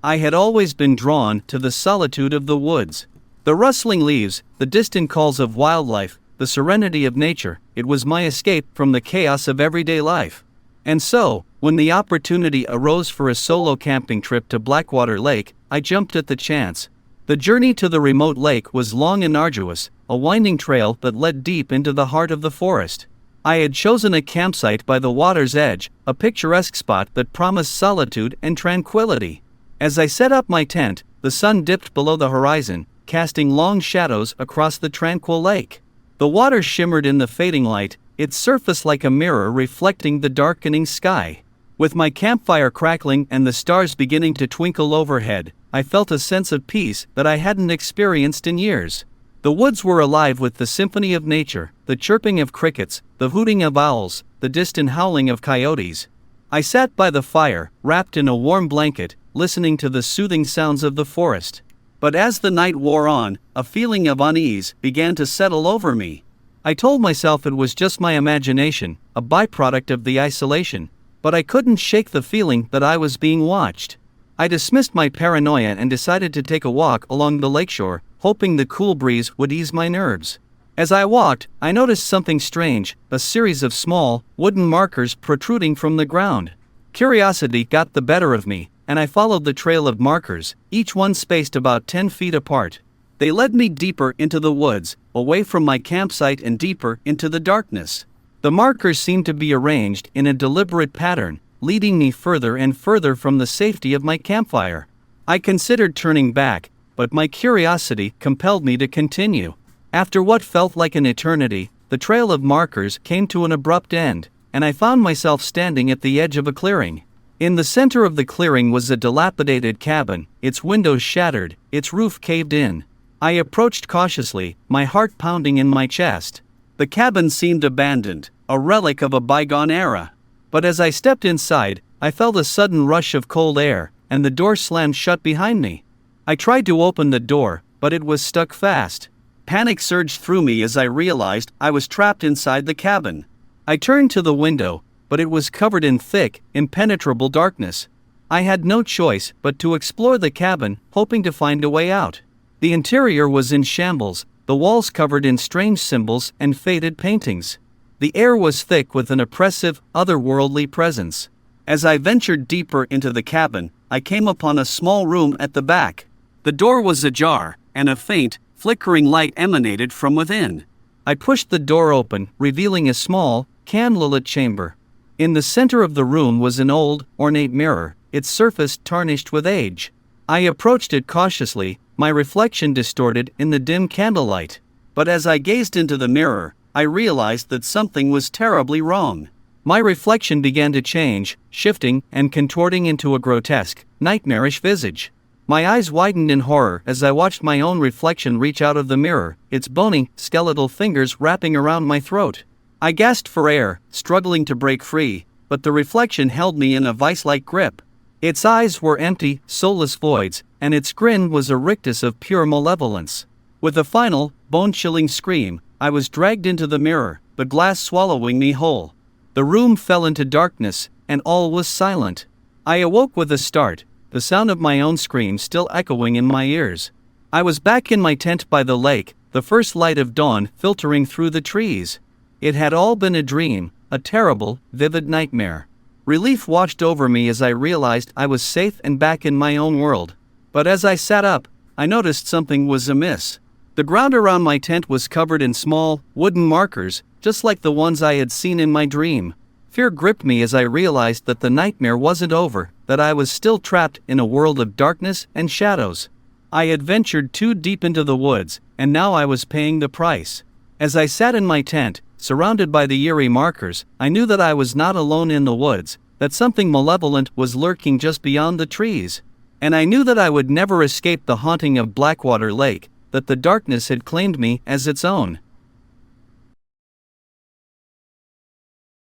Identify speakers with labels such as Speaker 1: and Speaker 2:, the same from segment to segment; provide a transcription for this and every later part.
Speaker 1: I had always been drawn to the solitude of the woods. The rustling leaves, the distant calls of wildlife, the serenity of nature, it was my escape from the chaos of everyday life. And so, when the opportunity arose for a solo camping trip to Blackwater Lake, I jumped at the chance. The journey to the remote lake was long and arduous, a winding trail that led deep into the heart of the forest. I had chosen a campsite by the water's edge, a picturesque spot that promised solitude and tranquility. As I set up my tent, the sun dipped below the horizon, casting long shadows across the tranquil lake. The water shimmered in the fading light, its surface like a mirror reflecting the darkening sky. With my campfire crackling and the stars beginning to twinkle overhead, I felt a sense of peace that I hadn't experienced in years. The woods were alive with the symphony of nature, the chirping of crickets, the hooting of owls, the distant howling of coyotes. I sat by the fire, wrapped in a warm blanket, listening to the soothing sounds of the forest. But as the night wore on, a feeling of unease began to settle over me. I told myself it was just my imagination, a byproduct of the isolation, but I couldn't shake the feeling that I was being watched. I dismissed my paranoia and decided to take a walk along the lakeshore, hoping the cool breeze would ease my nerves. As I walked, I noticed something strange, a series of small, wooden markers protruding from the ground. Curiosity got the better of me, and I followed the trail of markers, each one spaced about 10 feet apart. They led me deeper into the woods, away from my campsite and deeper into the darkness. The markers seemed to be arranged in a deliberate pattern, leading me further and further from the safety of my campfire. I considered turning back, but my curiosity compelled me to continue. After what felt like an eternity, the trail of markers came to an abrupt end, and I found myself standing at the edge of a clearing. In the center of the clearing was a dilapidated cabin, its windows shattered, its roof caved in. I approached cautiously, my heart pounding in my chest. The cabin seemed abandoned, a relic of a bygone era. But as I stepped inside, I felt a sudden rush of cold air, and the door slammed shut behind me. I tried to open the door, but it was stuck fast. Panic surged through me as I realized I was trapped inside the cabin. I turned to the window, but it was covered in thick, impenetrable darkness. I had no choice but to explore the cabin, hoping to find a way out. The interior was in shambles, the walls covered in strange symbols and faded paintings. The air was thick with an oppressive, otherworldly presence. As I ventured deeper into the cabin, I came upon a small room at the back. The door was ajar, and a faint, flickering light emanated from within. I pushed the door open, revealing a small, candlelit chamber. In the center of the room was an old, ornate mirror, its surface tarnished with age. I approached it cautiously, my reflection distorted in the dim candlelight. But as I gazed into the mirror, I realized that something was terribly wrong. My reflection began to change, shifting and contorting into a grotesque, nightmarish visage. My eyes widened in horror as I watched my own reflection reach out of the mirror, its bony, skeletal fingers wrapping around my throat. I gasped for air, struggling to break free, but the reflection held me in a vice-like grip. Its eyes were empty, soulless voids, and its grin was a rictus of pure malevolence. With a final, bone-chilling scream, I was dragged into the mirror, the glass swallowing me whole. The room fell into darkness, and all was silent. I awoke with a start, the sound of my own scream still echoing in my ears. I was back in my tent by the lake, the first light of dawn filtering through the trees. It had all been a dream, a terrible, vivid nightmare. Relief washed over me as I realized I was safe and back in my own world. But as I sat up, I noticed something was amiss. The ground around my tent was covered in small, wooden markers, just like the ones I had seen in my dream. Fear gripped me as I realized that the nightmare wasn't over, that I was still trapped in a world of darkness and shadows. I had ventured too deep into the woods, and now I was paying the price. As I sat in my tent, surrounded by the eerie markers, I knew that I was not alone in the woods, that something malevolent was lurking just beyond the trees. And I knew that I would never escape the haunting of Blackwater Lake, that the darkness had claimed me as its own.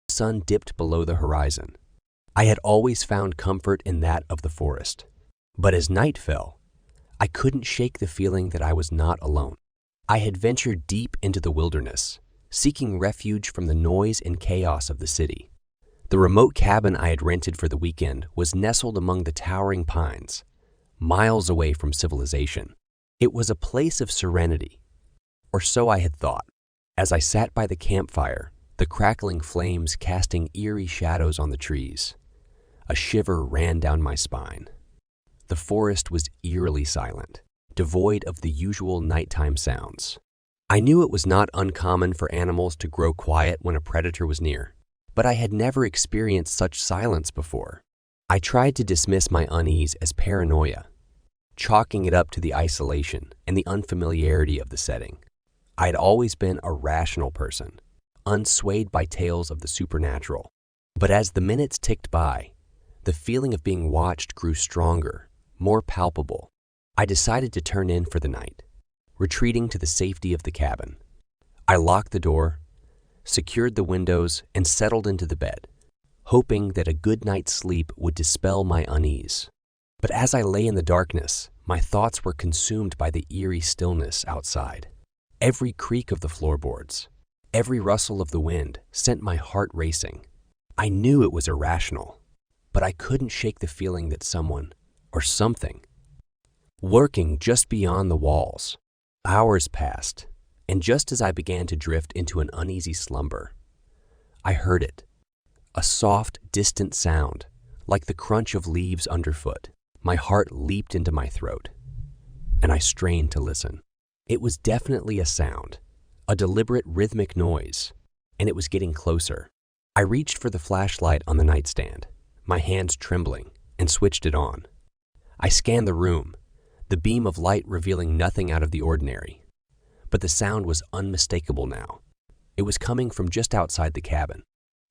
Speaker 2: The sun dipped below the horizon. I had always found comfort in that of the forest. But as night fell, I couldn't shake the feeling that I was not alone. I had ventured deep into the wilderness, seeking refuge from the noise and chaos of the city. The remote cabin I had rented for the weekend was nestled among the towering pines. miles away from civilization. It was a place of serenity, or so I had thought. As I sat by the campfire, the crackling flames casting eerie shadows on the trees, a shiver ran down my spine. The forest was eerily silent, devoid of the usual nighttime sounds. I knew it was not uncommon for animals to grow quiet when a predator was near, but I had never experienced such silence before. I tried to dismiss my unease as paranoia, chalking it up to the isolation and the unfamiliarity of the setting. I had always been a rational person, unswayed by tales of the supernatural. But as the minutes ticked by, the feeling of being watched grew stronger, more palpable. I decided to turn in for the night, retreating to the safety of the cabin. I locked the door, secured the windows, and settled into the bed, hoping that a good night's sleep would dispel my unease. But as I lay in the darkness, my thoughts were consumed by the eerie stillness outside. Every creak of the floorboards, every rustle of the wind sent my heart racing. I knew it was irrational, but I couldn't shake the feeling that someone, or something, lurking just beyond the walls. Hours passed, and just as I began to drift into an uneasy slumber, I heard it. A soft, distant sound, like the crunch of leaves underfoot. My heart leaped into my throat, and I strained to listen. It was definitely a sound, a deliberate rhythmic noise, and it was getting closer. I reached for the flashlight on the nightstand, my hands trembling, and switched it on. I scanned the room, the beam of light revealing nothing out of the ordinary. But the sound was unmistakable now. It was coming from just outside the cabin.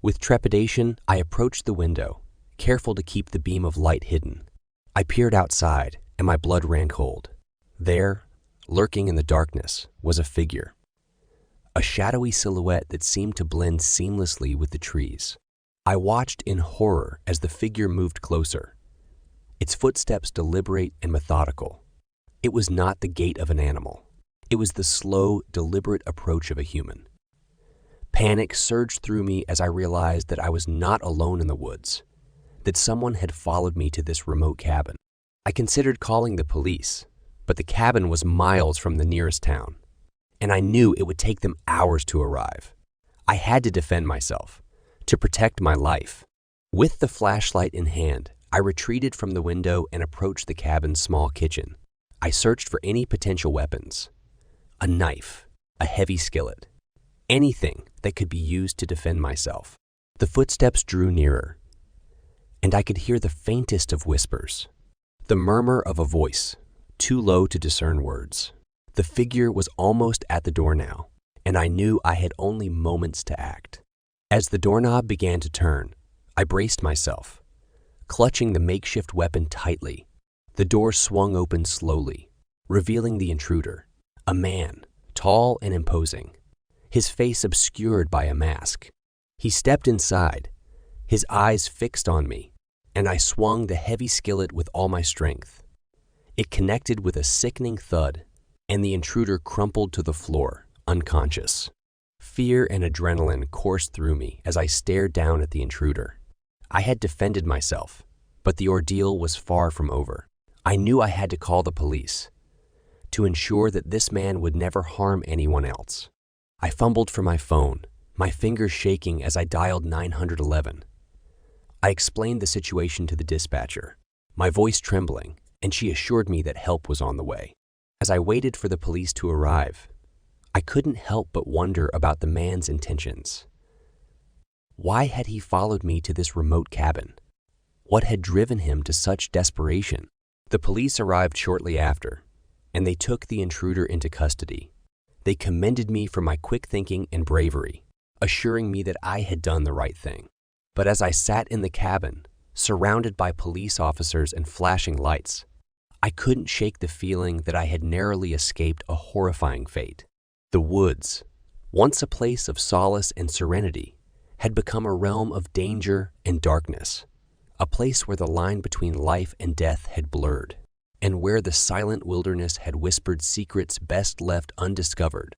Speaker 2: With trepidation, I approached the window, careful to keep the beam of light hidden. I peered outside, and my blood ran cold. There, lurking in the darkness, was a figure. A shadowy silhouette that seemed to blend seamlessly with the trees. I watched in horror as the figure moved closer, its footsteps deliberate and methodical. It was not the gait of an animal. It was the slow, deliberate approach of a human. Panic surged through me as I realized that I was not alone in the woods, that someone had followed me to this remote cabin. I considered calling the police, but the cabin was miles from the nearest town, and I knew it would take them hours to arrive. I had to defend myself, to protect my life. With the flashlight in hand, I retreated from the window and approached the cabin's small kitchen. I searched for any potential weapons. A knife, a heavy skillet, anything that could be used to defend myself. The footsteps drew nearer, and I could hear the faintest of whispers, the murmur of a voice, too low to discern words. The figure was almost at the door now, and I knew I had only moments to act. As the doorknob began to turn, I braced myself, clutching the makeshift weapon tightly. The door swung open slowly, revealing the intruder, a man, tall and imposing, his face obscured by a mask. He stepped inside, his eyes fixed on me, and I swung the heavy skillet with all my strength. It connected with a sickening thud, and the intruder crumpled to the floor, unconscious. Fear and adrenaline coursed through me as I stared down at the intruder. I had defended myself, but the ordeal was far from over. I knew I had to call the police to ensure that this man would never harm anyone else. I fumbled for my phone, my fingers shaking as I dialed 911. I explained the situation to the dispatcher, my voice trembling, and she assured me that help was on the way. As I waited for the police to arrive, I couldn't help but wonder about the man's intentions. Why had he followed me to this remote cabin? What had driven him to such desperation? The police arrived shortly after, and they took the intruder into custody. They commended me for my quick thinking and bravery, assuring me that I had done the right thing. But as I sat in the cabin, surrounded by police officers and flashing lights, I couldn't shake the feeling that I had narrowly escaped a horrifying fate. The woods, once a place of solace and serenity, had become a realm of danger and darkness, a place where the line between life and death had blurred, and where the silent wilderness had whispered secrets best left undiscovered.